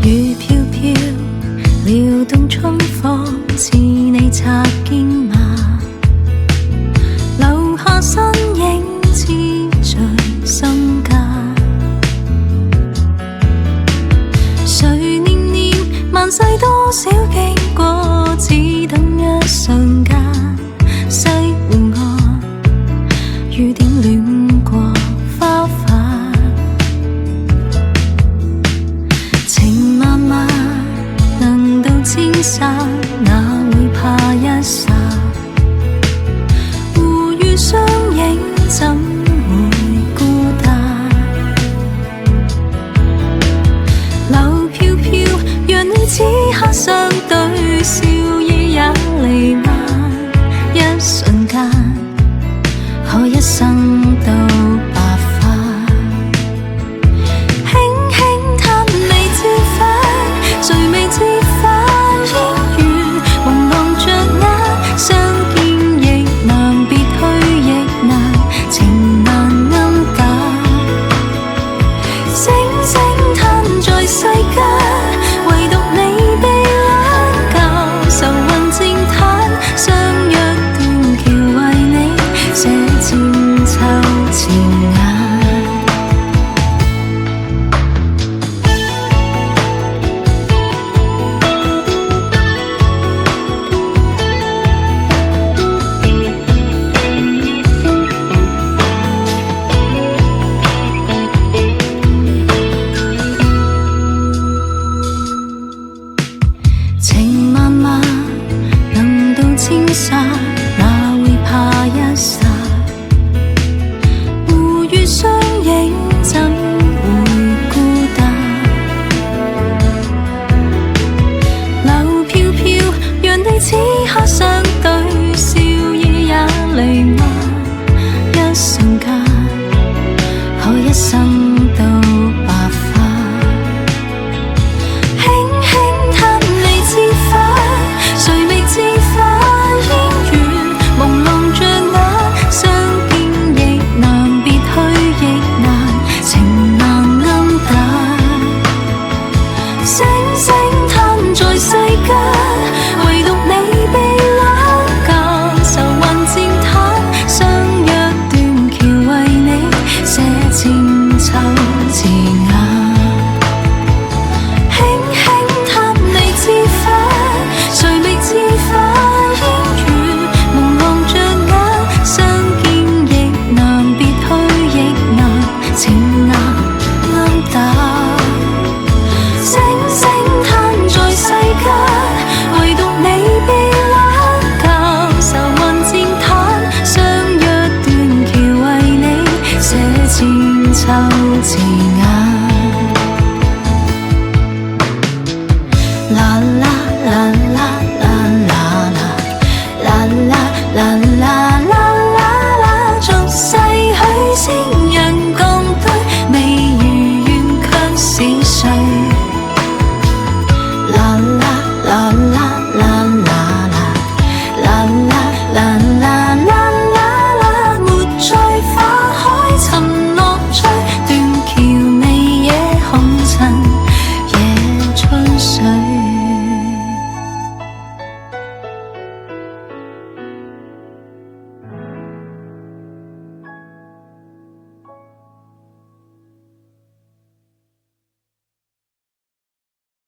雨飄飄，撩動春風，似你擦肩嗎？留下身影黐在心間。誰念念萬世多少經過，只等一瞬間。西湖岸，雨點戀過花瓣，情漫漫，能到千山，哪會怕一剎？互遇相映，怎會孤單？流飄飄，讓你此刻相對，笑意也彌漫。一瞬間，可一生都白髮。輕輕嘆未知返，誰未知返？煙雨朦朧着眼，相見亦難，別去亦難，情難暗淡。聲聲嘆在世間，唯獨你被lãng教，愁雲靜嘆，相約斷橋為你寫千秋千眼。情漫漫，能到千山，哪會怕一剎？互遇相映，怎會孤單？流飄飄，讓你此刻相對，笑意也彌漫。一瞬間，可一生都白髮。輕輕嘆未知返，誰未知返？煙雨朦朧着眼，相見亦難，別去亦難，情難暗淡。聲聲嘆在世間，唯獨你被lãng教，愁雲漸淡，相約斷橋為你寫千秋千眼。輕輕嘆未知返，誰未知返？煙雨朦朧着眼，相見亦難，別去亦難，情難暗淡。聲聲嘆在世間，唯獨你被lãng教，愁雲漸淡，相約斷橋為你寫千秋千眼。啦啦。